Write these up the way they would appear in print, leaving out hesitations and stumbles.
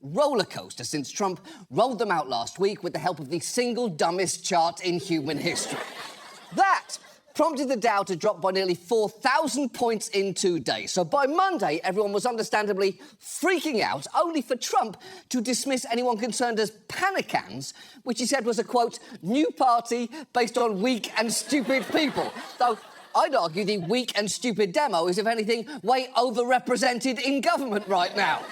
roller coaster since Trump rolled them out last week with the help of the single dumbest chart in human history. That prompted the Dow to drop by nearly 4,000 points in 2 days. So by Monday, everyone was understandably freaking out, only for Trump to dismiss anyone concerned as panicans, which he said was a, quote, new party based on weak and stupid people. Though I'd argue the weak and stupid demo is, if anything, way overrepresented in government right now.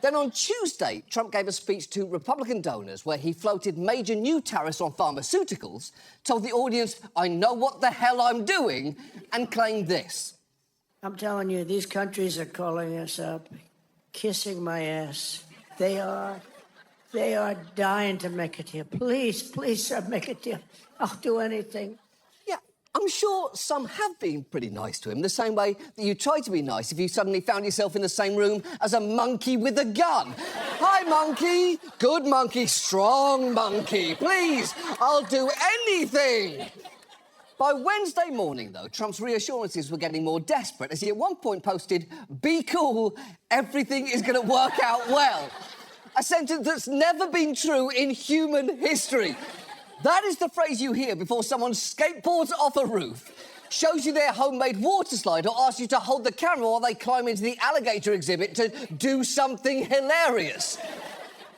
Then on Tuesday, Trump gave a speech to Republican donors where he floated major new tariffs on pharmaceuticals, told the audience, I know what the hell I'm doing, and claimed this. I'm telling you, these countries are calling us up, kissing my ass. They are dying to make a deal. Please, sir, make a deal. I'll do anything. Yeah, I'm sure some have been pretty nice to him, the same way that you try to be nice if you suddenly found yourself in the same room as a monkey with a gun. Hi, monkey. Good monkey, strong monkey. Please, I'll do anything. By Wednesday morning, though, Trump's reassurances were getting more desperate as he at one point posted, be cool, everything is going to work out well. A sentence that's never been true in human history. That is the phrase you hear before someone skateboards off a roof, shows you their homemade water slide, or asks you to hold the camera while they climb into the alligator exhibit to do something hilarious.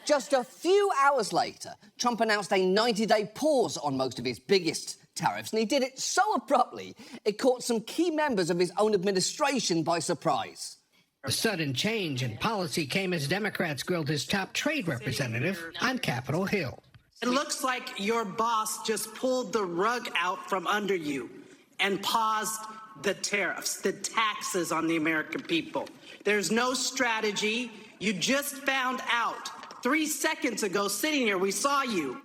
Just a few hours later, Trump announced a 90-day pause on most of his biggest tariffs, and he did it so abruptly, it caught some key members of his own administration by surprise. A sudden change in policy came as Democrats grilled his top trade representative on Capitol Hill. It looks like your boss just pulled the rug out from under you and paused the tariffs, the taxes on the American people. There's no strategy. You just found out 3 seconds ago, sitting here, we saw you.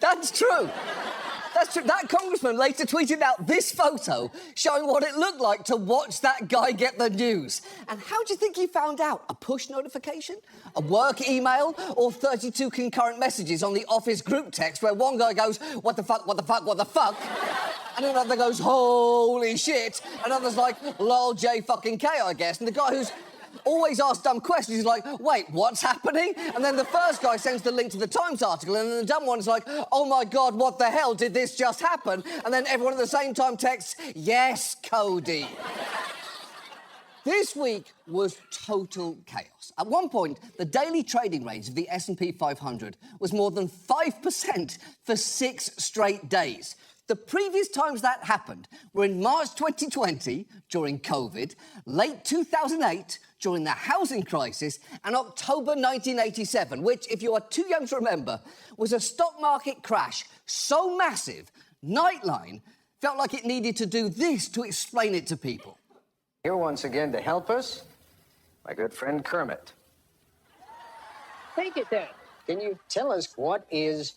That's true. That's true. That congressman later tweeted out this photo showing what it looked like to watch that guy get the news. And how do you think he found out? A push notification? A work email? Or 32 concurrent messages on the office group text where one guy goes, what the fuck, what the fuck, what the fuck? And another goes, holy shit. And others like, lol, J fucking K, I guess. And the guy who's always asks dumb questions is like, wait, what's happening? And then the first guy sends the link to the Times article, and then the dumb one's like, oh my God, what the hell, did this just happen? And then everyone at the same time texts, yes, Cody. This week was total chaos. At one point, the daily trading range of the S&P 500 was more than 5% for 6 straight days. The previous times that happened were in March 2020, during COVID, late 2008, during the housing crisis, and October 1987, which, if you are too young to remember, was a stock market crash so massive, Nightline felt like it needed to do this to explain it to people. Here once again to help us, my good friend Kermit. Thank you, Ted. Can you tell us what is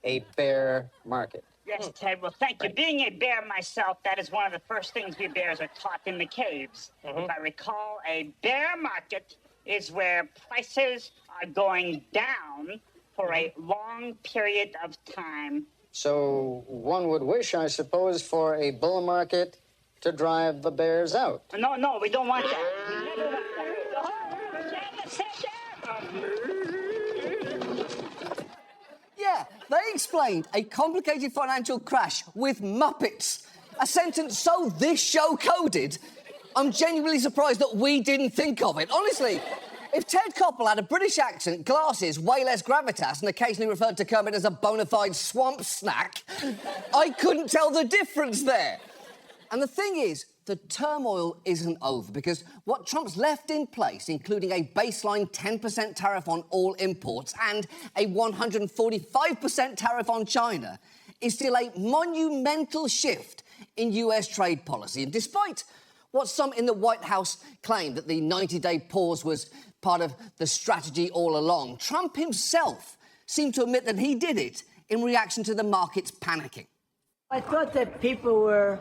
a bear market? Yes, Ted. Well, thank you. Being a bear myself, that is one of the first things we bears are taught in the caves. If I recall, a bear market is where prices are going down for a long period of time. So one would wish, I suppose, for a bull market to drive the bears out. No, we don't want that. We never want that. Yeah, they explained a complicated financial crash with Muppets. A sentence so this show coded, I'm genuinely surprised that we didn't think of it. Honestly, if Ted Koppel had a British accent, glasses, way less gravitas, and occasionally referred to Kermit as a bona fide swamp snack, I couldn't tell the difference there. And the thing is, the turmoil isn't over, because what Trump's left in place, including a baseline 10% tariff on all imports and a 145% tariff on China, is still a monumental shift in US trade policy. And despite what some in the White House claim that the 90-day pause was part of the strategy all along, Trump himself seemed to admit that he did it in reaction to the markets panicking. I thought that people were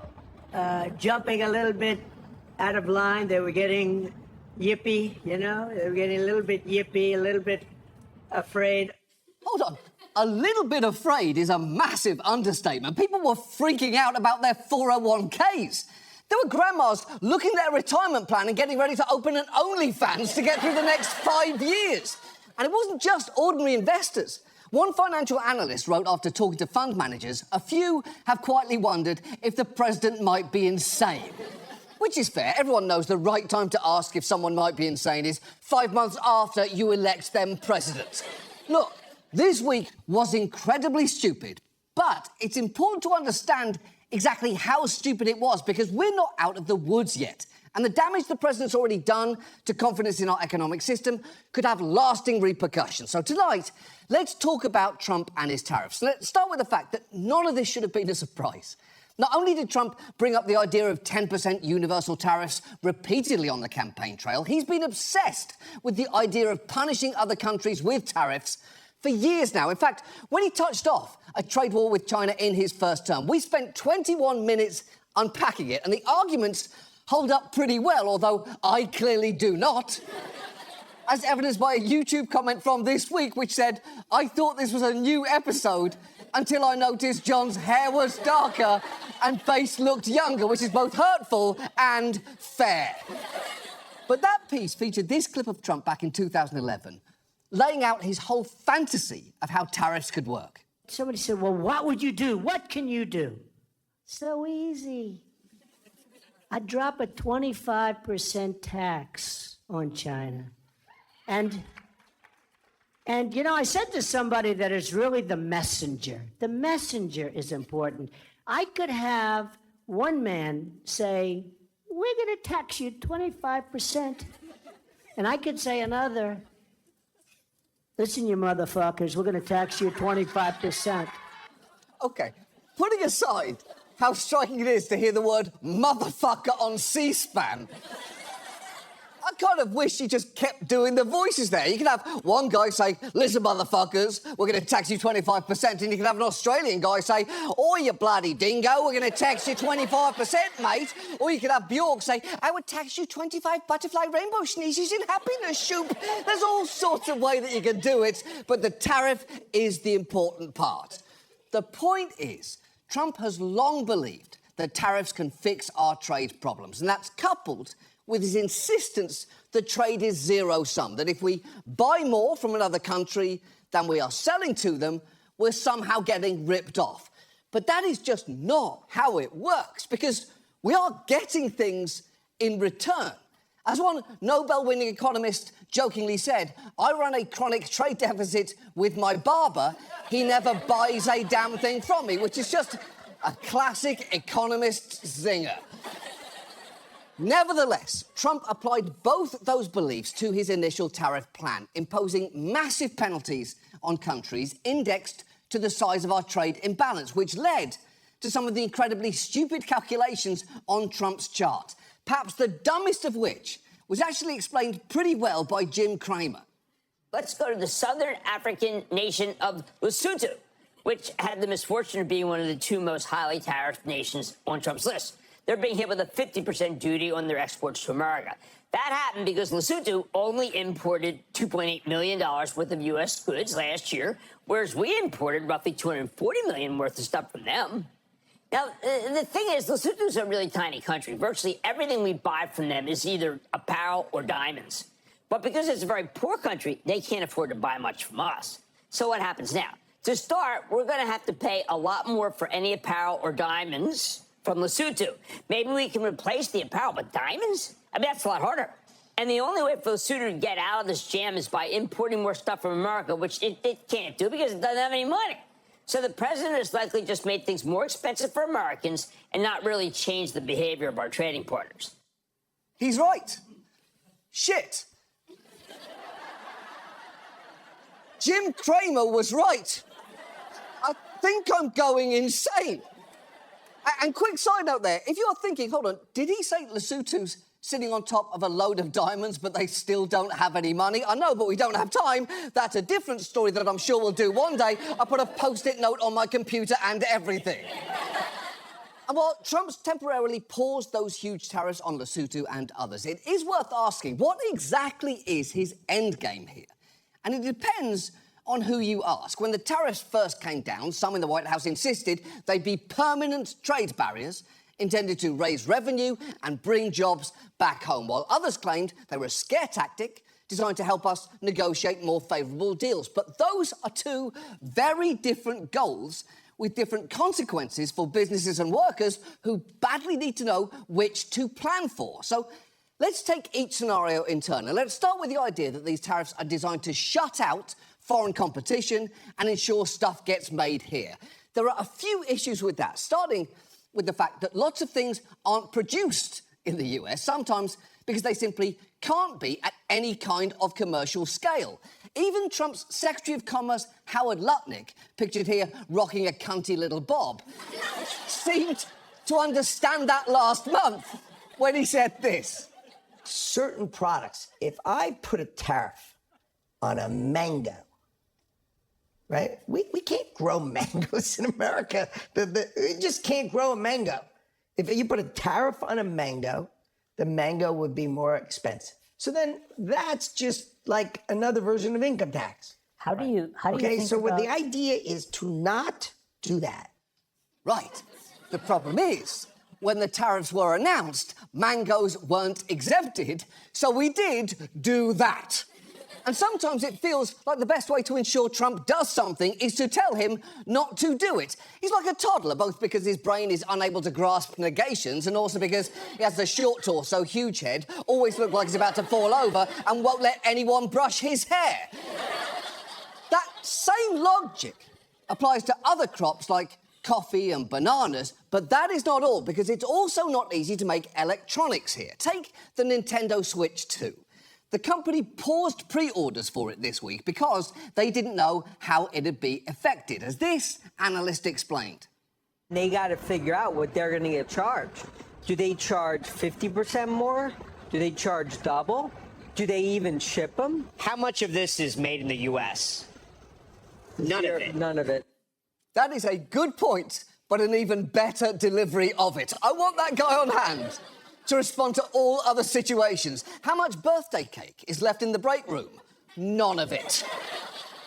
jumping a little bit out of line. They were getting yippy, you know? They were getting a little bit yippy, a little bit afraid. Hold on. A little bit afraid is a massive understatement. People were freaking out about their 401ks. There were grandmas looking at their retirement plan and getting ready to open an OnlyFans to get through the next 5 years. And it wasn't just ordinary investors. One financial analyst wrote after talking to fund managers, a few have quietly wondered if the president might be insane. Which is fair. Everyone knows the right time to ask if someone might be insane is 5 months after you elect them president. Look, this week was incredibly stupid, but it's important to understand exactly how stupid it was because we're not out of the woods yet. And the damage the president's already done to confidence in our economic system could have lasting repercussions. So tonight, let's talk about Trump and his tariffs. Let's start with the fact that none of this should have been a surprise. Not only did Trump bring up the idea of 10% universal tariffs repeatedly on the campaign trail, he's been obsessed with the idea of punishing other countries with tariffs for years now. In fact, when he touched off a trade war with China in his first term, we spent 21 minutes unpacking it, and the arguments hold up pretty well, although I clearly do not. As evidenced by a YouTube comment from this week, which said, "I thought this was a new episode until I noticed John's hair was darker and face looked younger," which is both hurtful and fair. But that piece featured this clip of Trump back in 2011, laying out his whole fantasy of how tariffs could work. Somebody said, well, what would you do? What can you do? So easy. I'd drop a 25% tax on China. And you know, I said to somebody that is really the messenger. The messenger is important. I could have one man say, we're going to tax you 25%. And I could say another, listen, you motherfuckers, we're going to tax you 25%. OK, putting aside how striking it is to hear the word motherfucker on C-SPAN, I kind of wish he just kept doing the voices there. You can have one guy say, listen, motherfuckers, we're going to tax you 25%, and you can have an Australian guy say, oh, you bloody dingo, we're going to tax you 25%, mate. Or you could have Bjork say, I would tax you 25 butterfly rainbow sneezes in happiness soup. There's all sorts of ways that you can do it, but the tariff is the important part. The point is, Trump has long believed that tariffs can fix our trade problems, and that's coupled with his insistence that trade is zero-sum, that if we buy more from another country than we are selling to them, we're somehow getting ripped off. But that is just not how it works, because we are getting things in return. As one Nobel-winning economist jokingly said, I run a chronic trade deficit with my barber. He never buys a damn thing from me, which is just a classic economist zinger. Nevertheless, Trump applied both those beliefs to his initial tariff plan, imposing massive penalties on countries indexed to the size of our trade imbalance, which led to some of the incredibly stupid calculations on Trump's chart, perhaps the dumbest of which was actually explained pretty well by Jim Cramer. Let's go to the southern African nation of Lesotho, which had the misfortune of being one of the two most highly tariffed nations on Trump's list. They're being hit with a 50% duty on their exports to America. That happened because Lesotho only imported $2.8 million worth of U.S. goods last year, whereas we imported roughly $240 million worth of stuff from them. Now, the thing is, Lesotho's a really tiny country. Virtually everything we buy from them is either apparel or diamonds. But because it's a very poor country, they can't afford to buy much from us. So what happens now? To start, we're going to have to pay a lot more for any apparel or diamonds from Lesotho. Maybe we can replace the apparel, but diamonds? I mean, that's a lot harder. And the only way for Lesotho to get out of this jam is by importing more stuff from America, which it can't do because it doesn't have any money. So the president has likely just made things more expensive for Americans and not really changed the behavior of our trading partners. He's right. Shit. Jim Cramer was right. I think I'm going insane. And quick side note there, if you're thinking, hold on, did he say Lesotho's sitting on top of a load of diamonds, but they still don't have any money? I know, but we don't have time. That's a different story that I'm sure we'll do one day. I put a post-it note on my computer and everything. And while Trump's temporarily paused those huge tariffs on Lesotho and others, it is worth asking, what exactly is his endgame here? And it depends on who you ask. When the tariffs first came down, some in the White House insisted they'd be permanent trade barriers intended to raise revenue and bring jobs back home, while others claimed they were a scare tactic designed to help us negotiate more favourable deals. But those are two very different goals with different consequences for businesses and workers who badly need to know which to plan for. So let's take each scenario in turn. And let's start with the idea that these tariffs are designed to shut out foreign competition and ensure stuff gets made here. There are a few issues with that, starting with the fact that lots of things aren't produced in the US, sometimes because they simply can't be at any kind of commercial scale. Even Trump's Secretary of Commerce, Howard Lutnick, pictured here rocking a cunty little bob, seemed to understand that last month when he said this. Certain products, if I put a tariff on a mango, right? We can't grow mangoes in America. We just can't grow a mango. If you put a tariff on a mango, the mango would be more expensive. So then that's just like another version of income tax. How do you Okay, think so what about... the idea is to not do that. Right. The problem is, when the tariffs were announced, mangoes weren't exempted, so we did do that. And sometimes it feels like the best way to ensure Trump does something is to tell him not to do it. He's like a toddler, both because his brain is unable to grasp negations and also because he has a short torso, huge head, always looks like he's about to fall over and won't let anyone brush his hair. That same logic applies to other crops like coffee and bananas, but that is not all, because it's also not easy to make electronics here. Take the Nintendo Switch 2. The company paused pre-orders for it this week because they didn't know how it'd be affected, as this analyst explained. They got to figure out what they're going to get charged. Do they charge 50% more? Do they charge double? Do they even ship them? How much of this is made in the U.S.? None of it. None of it. That is a good point, but an even better delivery of it. I want that guy on hand to respond to all other situations. How much birthday cake is left in the break room? None of it.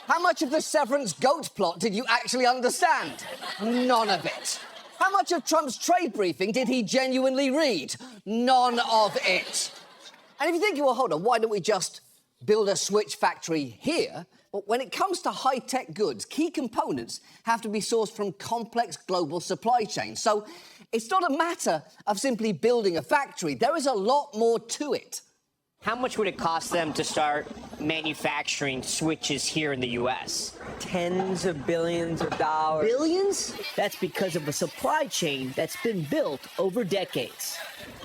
How much of the Severance goat plot did you actually understand? None of it. How much of Trump's trade briefing did he genuinely read? None of it. And if you're thinking, well, hold on, why don't we just build a switch factory here? Well, when it comes to high-tech goods, key components have to be sourced from complex global supply chains. So it's not a matter of simply building a factory. There is a lot more to it. How much would it cost them to start manufacturing switches here in the U.S.? Tens of billions of dollars. Billions? That's because of a supply chain that's been built over decades.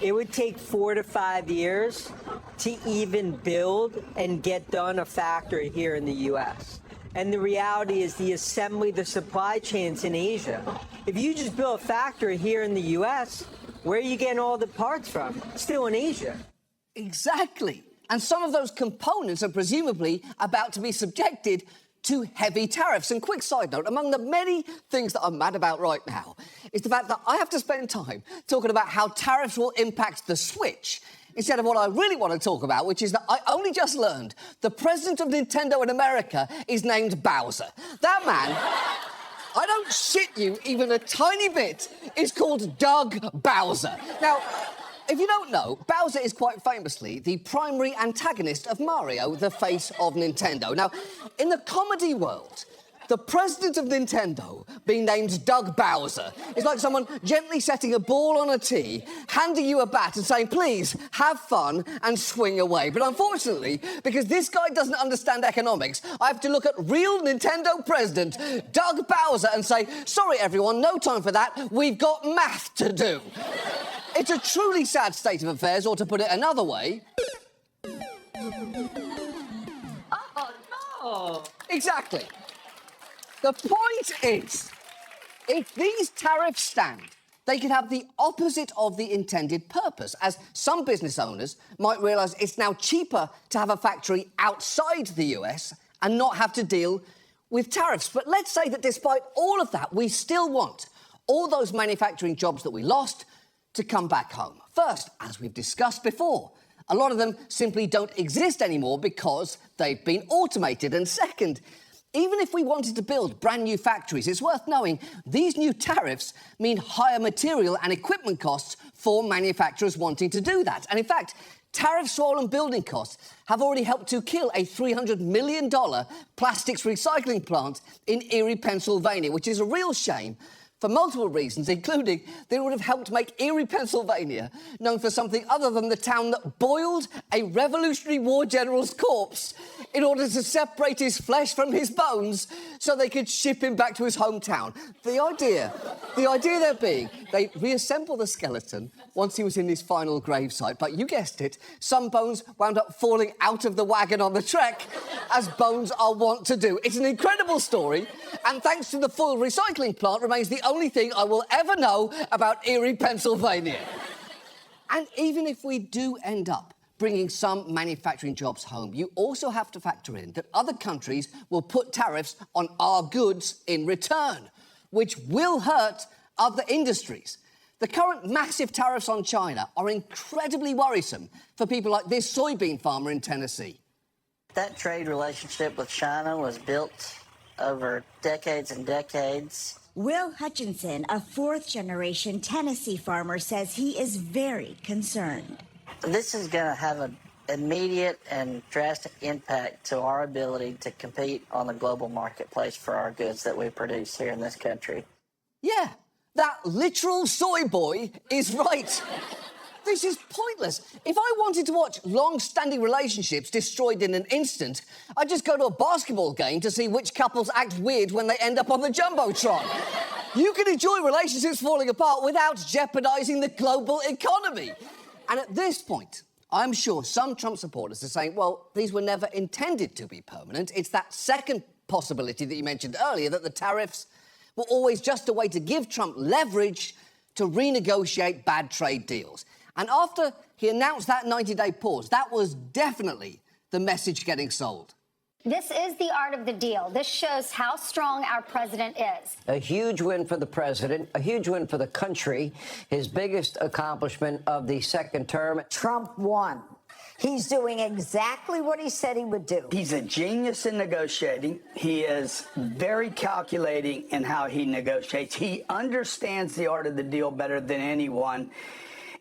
It would take 4 to 5 years to even build and get done a factory here in the U.S. And the reality is the assembly, the supply chain's in Asia. If you just build a factory here in the U.S., where are you getting all the parts from? Still in Asia. Exactly. And some of those components are presumably about to be subjected to heavy tariffs. And quick side note, among the many things that I'm mad about right now is the fact that I have to spend time talking about how tariffs will impact the Switch instead of what I really want to talk about, which is that I only just learned the president of Nintendo in America is named Bowser. That man, I don't shit you even a tiny bit, is called Doug Bowser. Now, if you don't know, Bowser is quite famously the primary antagonist of Mario, the face of Nintendo. Now, in the comedy world, the president of Nintendo being named Doug Bowser is like someone gently setting a ball on a tee, handing you a bat and saying, please, have fun and swing away. But unfortunately, because this guy doesn't understand economics, I have to look at real Nintendo president Doug Bowser and say, sorry, everyone, no time for that. We've got math to do. It's a truly sad state of affairs, or to put it another way... Oh, no! Exactly. The point is, if these tariffs stand, they could have the opposite of the intended purpose, as some business owners might realise it's now cheaper to have a factory outside the US and not have to deal with tariffs. But let's say that despite all of that, we still want all those manufacturing jobs that we lost to come back home. First, as we've discussed before, a lot of them simply don't exist anymore because they've been automated. And second, even if we wanted to build brand new factories, it's worth knowing these new tariffs mean higher material and equipment costs for manufacturers wanting to do that. And in fact, tariff-swollen building costs have already helped to kill a $300 million plastics recycling plant in Erie, Pennsylvania, which is a real shame for multiple reasons, including that it would have helped make Erie, Pennsylvania, known for something other than the town that boiled a Revolutionary War general's corpse in order to separate his flesh from his bones so they could ship him back to his hometown. The idea there being, they reassemble the skeleton once he was in his final gravesite, but you guessed it, some bones wound up falling out of the wagon on the trek, as bones are wont to do. It's an incredible story, and thanks to the full recycling plant, remains the only thing I will ever know about Erie, Pennsylvania. And even if we do end up bringing some manufacturing jobs home, you also have to factor in that other countries will put tariffs on our goods in return, which will hurt other industries. The current massive tariffs on China are incredibly worrisome for people like this soybean farmer in Tennessee. That trade relationship with China was built over decades and decades. Will Hutchinson, a fourth-generation Tennessee farmer, says he is very concerned. This is going to have an immediate and drastic impact to our ability to compete on the global marketplace for our goods that we produce here in this country. Yeah, that literal soy boy is right. This is pointless. If I wanted to watch long-standing relationships destroyed in an instant, I'd just go to a basketball game to see which couples act weird when they end up on the Jumbotron. You can enjoy relationships falling apart without jeopardising the global economy. And at this point, I'm sure some Trump supporters are saying, well, these were never intended to be permanent. It's that second possibility that you mentioned earlier, that the tariffs were always just a way to give Trump leverage to renegotiate bad trade deals. And after he announced that 90-day pause, that was definitely the message getting sold. This is the art of the deal. This shows how strong our president is. A huge win for the president, a huge win for the country, his biggest accomplishment of the second term. Trump won. He's doing exactly what he said he would do. He's a genius in negotiating. He is very calculating in how he negotiates. He understands the art of the deal better than anyone,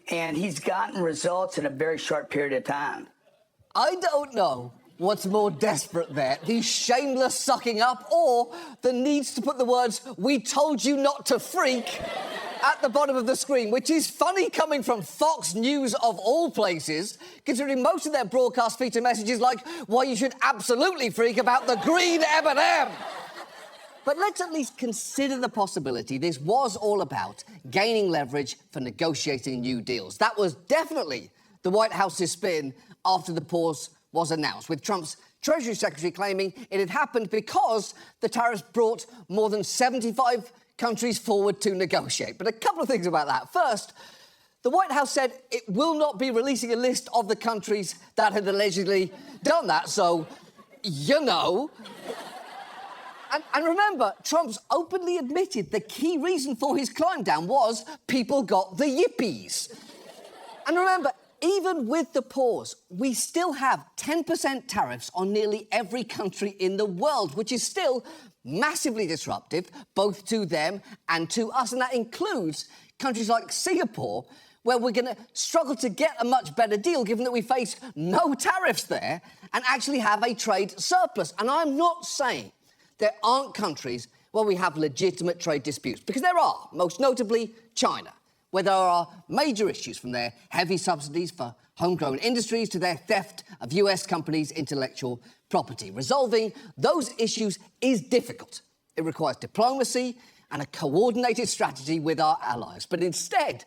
and he's gotten results in a very short period of time. I don't know what's more desperate there, the shameless sucking up or the needs to put the words, "We told you not to freak," at the bottom of the screen, which is funny coming from Fox News of all places, considering most of their broadcast feature messages like, why you should absolutely freak about the green M&M. But let's at least consider the possibility this was all about gaining leverage for negotiating new deals. That was definitely the White House's spin after the pause was announced, with Trump's Treasury Secretary claiming it had happened because the tariffs brought more than 75 countries forward to negotiate. But a couple of things about that. First, the White House said it will not be releasing a list of the countries that had allegedly done that, so, you know. And remember, Trump's openly admitted the key reason for his climb down was people got the yippies. And remember, even with the pause, we still have 10% tariffs on nearly every country in the world, which is still massively disruptive, both to them and to us. And that includes countries like Singapore, where we're going to struggle to get a much better deal, given that we face no tariffs there and actually have a trade surplus. And I'm not saying there aren't countries where we have legitimate trade disputes, because there are, most notably China, where there are major issues, from their heavy subsidies for homegrown industries to their theft of US companies' intellectual property. Resolving those issues is difficult. It requires diplomacy and a coordinated strategy with our allies. But instead,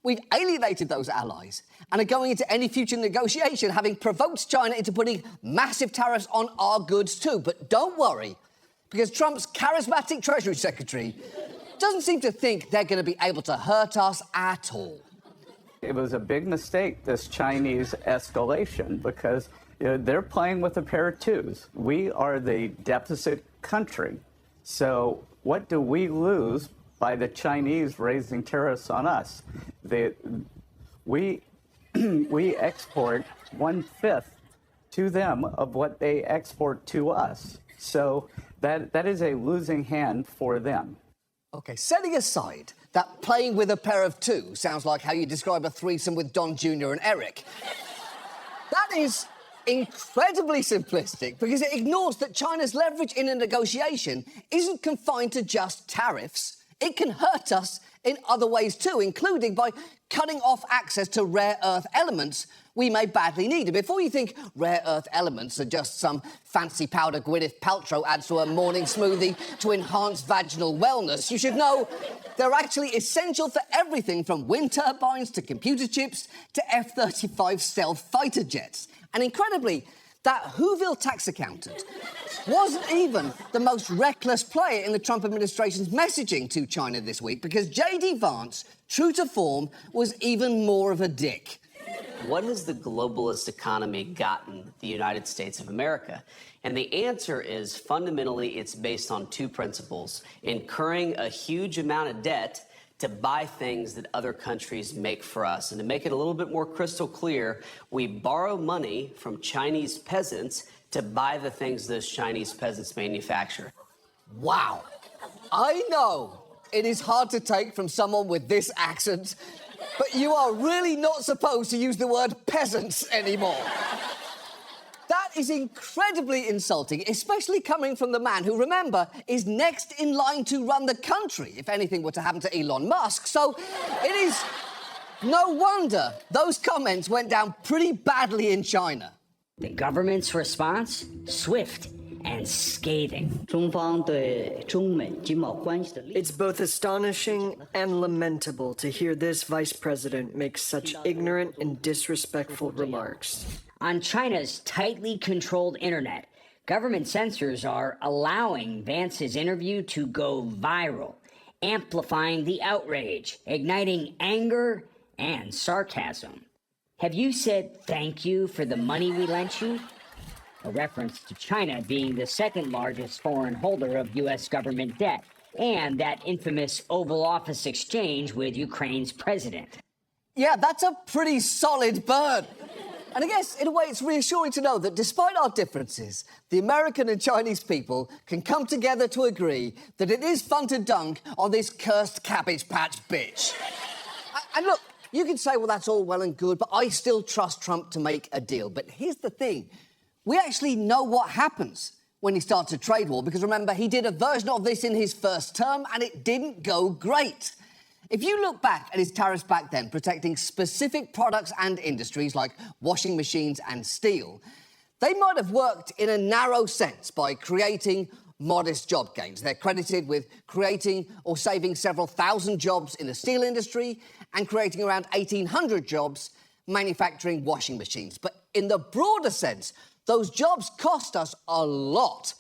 we've alienated those allies and are going into any future negotiation having provoked China into putting massive tariffs on our goods too. But don't worry, because Trump's charismatic Treasury Secretary doesn't seem to think they're going to be able to hurt us at all. It was a big mistake, this Chinese escalation, because they're playing with a pair of twos. We are the deficit country. So what do we lose by the Chinese raising tariffs on us? We export 1/5 to them of what they export to us. So that is a losing hand for them. OK, setting aside that playing with a pair of two sounds like how you describe a threesome with Don Jr. and Eric. That is incredibly simplistic because it ignores that China's leverage in a negotiation isn't confined to just tariffs. It can hurt us in other ways too, including by cutting off access to rare earth elements we may badly need. And before you think rare earth elements are just some fancy powder Gwyneth Paltrow adds to her morning smoothie to enhance vaginal wellness, you should know they're actually essential for everything from wind turbines to computer chips to F-35 stealth fighter jets. And incredibly, that Whoville tax accountant wasn't even the most reckless player in the Trump administration's messaging to China this week, because J.D. Vance, true to form, was even more of a dick. What has the globalist economy gotten the United States of America? And the answer is fundamentally it's based on two principles: incurring a huge amount of debt to buy things that other countries make for us. And to make it a little bit more crystal clear, we borrow money from Chinese peasants to buy the things those Chinese peasants manufacture. Wow. I know it is hard to take from someone with this accent, but you are really not supposed to use the word peasants anymore. That is incredibly insulting, especially coming from the man who, remember, is next in line to run the country if anything were to happen to Elon Musk. So it is no wonder those comments went down pretty badly in China. The government's response? Swift and scathing. It's both astonishing and lamentable to hear this vice president make such ignorant and disrespectful remarks. On China's tightly controlled internet, government censors are allowing Vance's interview to go viral, amplifying the outrage, igniting anger and sarcasm. Have you said thank you for the money we lent you? A reference to China being the second largest foreign holder of U.S. government debt, and that infamous Oval Office exchange with Ukraine's president. Yeah, that's a pretty solid burn. And I guess, in a way, it's reassuring to know that despite our differences, the American and Chinese people can come together to agree that it is fun to dunk on this cursed Cabbage Patch bitch. And look, you can say, well, that's all well and good, but I still trust Trump to make a deal. But here's the thing. We actually know what happens when he starts a trade war, because remember, he did a version of this in his first term, and it didn't go great. If you look back at his tariffs back then, protecting specific products and industries like washing machines and steel, they might have worked in a narrow sense by creating modest job gains. They're credited with creating or saving several thousand jobs in the steel industry and creating around 1,800 jobs manufacturing washing machines. But in the broader sense, those jobs cost us a lot.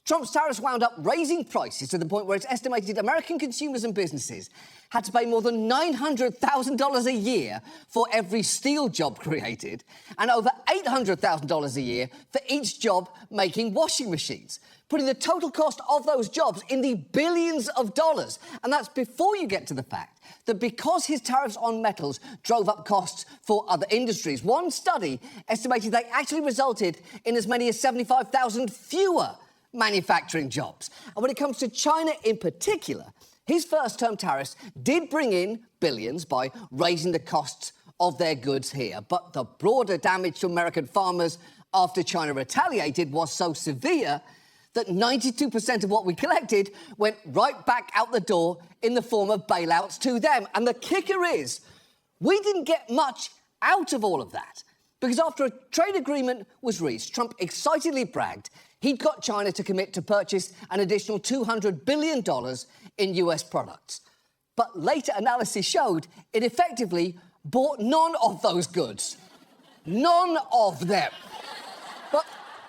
Trump's tariffs wound up raising prices to the point where it's estimated American consumers and businesses had to pay more than $900,000 a year for every steel job created, and over $800,000 a year for each job making washing machines, putting the total cost of those jobs in the billions of dollars. And that's before you get to the fact that because his tariffs on metals drove up costs for other industries, one study estimated they actually resulted in as many as 75,000 fewer manufacturing jobs. And when it comes to China in particular, his first-term tariffs did bring in billions by raising the costs of their goods here. But the broader damage to American farmers after China retaliated was so severe that 92% of what we collected went right back out the door in the form of bailouts to them. And the kicker is, we didn't get much out of all of that. Because after a trade agreement was reached, Trump excitedly bragged he'd got China to commit to purchase an additional $200 billion in US products. But later analysis showed it effectively bought none of those goods. None of them.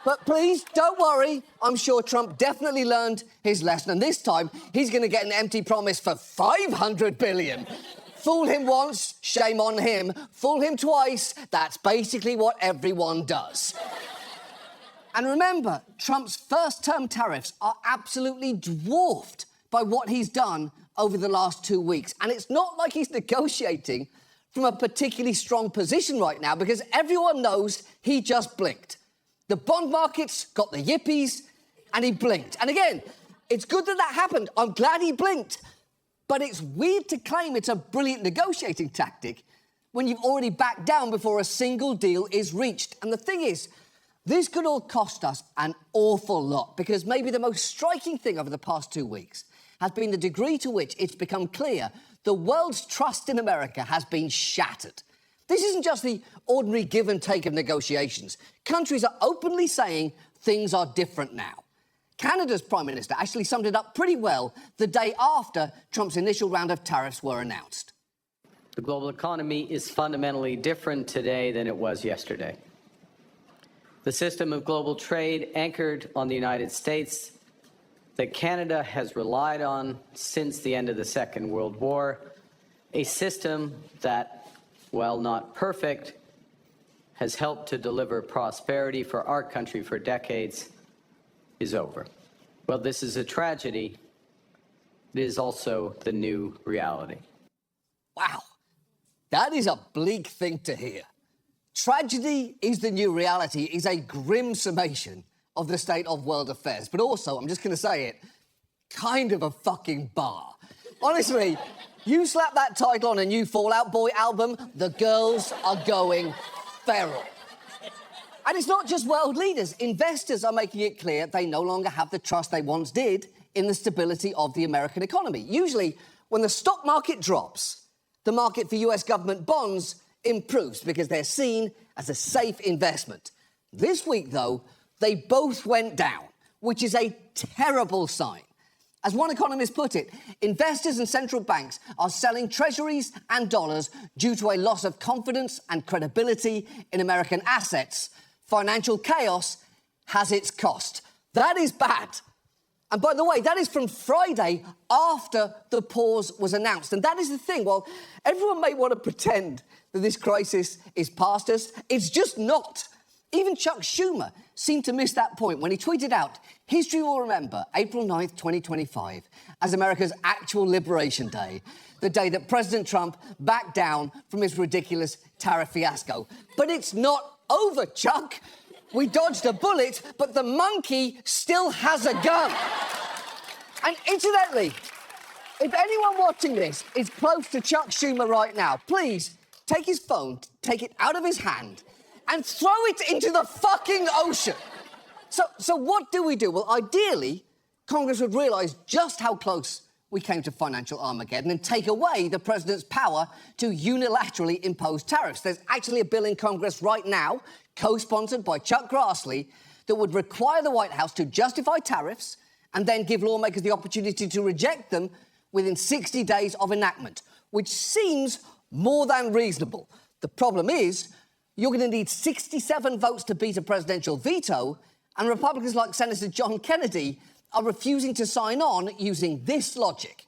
But please, don't worry. I'm sure Trump definitely learned his lesson, and this time he's going to get an empty promise for $500 billion. Fool him once, shame on him. Fool him twice, that's basically what everyone does. And remember, Trump's first-term tariffs are absolutely dwarfed by what he's done over the last 2 weeks. And it's not like he's negotiating from a particularly strong position right now, because everyone knows he just blinked. The bond markets got the yippies, and he blinked. And again, it's good that that happened. I'm glad he blinked. But it's weird to claim it's a brilliant negotiating tactic when you've already backed down before a single deal is reached. And the thing is, this could all cost us an awful lot, because maybe the most striking thing over the past 2 weeks has been the degree to which it's become clear the world's trust in America has been shattered. This isn't just the ordinary give and take of negotiations. Countries are openly saying things are different now. Canada's Prime Minister actually summed it up pretty well the day after Trump's initial round of tariffs were announced. The global economy is fundamentally different today than it was yesterday. The system of global trade anchored on the United States that Canada has relied on since the end of the Second World War, a system that, while not perfect, has helped to deliver prosperity for our country for decades, is over. Well, this is a tragedy. It is also the new reality. Wow, that is a bleak thing to hear. Tragedy is the new reality is a grim summation of the state of world affairs, but also, I'm just going to say it, kind of a fucking bar. Honestly, you slap that title on a new Fall Out Boy album, the girls are going feral. And it's not just world leaders. Investors are making it clear they no longer have the trust they once did in the stability of the American economy. Usually, when the stock market drops, the market for US government bonds improves because they're seen as a safe investment. This week, though, they both went down, which is a terrible sign. As one economist put it, investors and central banks are selling treasuries and dollars due to a loss of confidence and credibility in American assets. Financial chaos has its cost. That is bad. And by the way, that is from Friday after the pause was announced. And that is the thing. While everyone may want to pretend that this crisis is past us, it's just not. Even Chuck Schumer seemed to miss that point when he tweeted out, "History will remember April 9th, 2025 as America's actual Liberation Day, the day that President Trump backed down from his ridiculous tariff fiasco." But it's not over, Chuck. We dodged a bullet, but the monkey still has a gun. And incidentally, if anyone watching this is close to Chuck Schumer right now, please take his phone, take it out of his hand, and throw it into the fucking ocean. So what do we do? Well, ideally, Congress would realise just how close we came to financial Armageddon and take away the president's power to unilaterally impose tariffs. There's actually a bill in Congress right now, co-sponsored by Chuck Grassley, that would require the White House to justify tariffs and then give lawmakers the opportunity to reject them within 60 days of enactment, which seems more than reasonable. The problem is, you're going to need 67 votes to beat a presidential veto, and Republicans like Senator John Kennedy are refusing to sign on using this logic.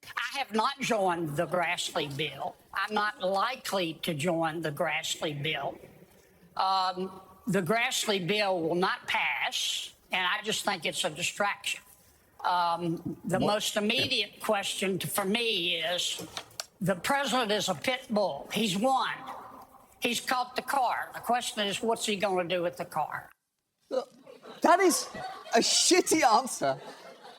I have not joined the Grassley bill. I'm not likely to join the Grassley bill. The Grassley bill will not pass, and I just think it's a distraction. The most immediate question for me is, the president is a pit bull. He's won. He's caught the car. The question is, what's he going to do with the car? Look, that is a shitty answer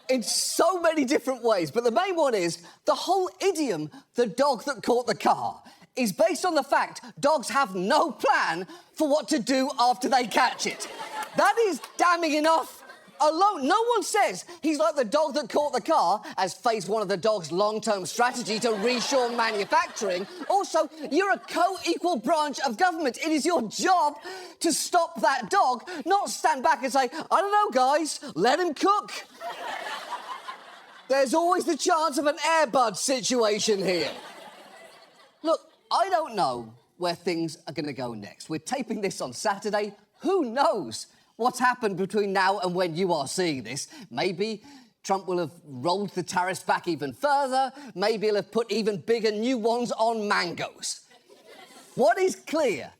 in so many different ways. But the main one is the whole idiom, the dog that caught the car, is based on the fact dogs have no plan for what to do after they catch it. That is damning enough alone. No one says he's like the dog that caught the car, as phase one of the dog's long-term strategy to reshore manufacturing. Also, you're a co-equal branch of government. It is your job to stop that dog, not stand back and say, "I don't know, guys, let him cook." There's always the chance of an Air Bud situation here. Look, I don't know where things are going to go next. We're taping this on Saturday. Who knows what's happened between now and when you are seeing this? Maybe Trump will have rolled the tariffs back even further. Maybe he'll have put even bigger new ones on mangoes. What is clear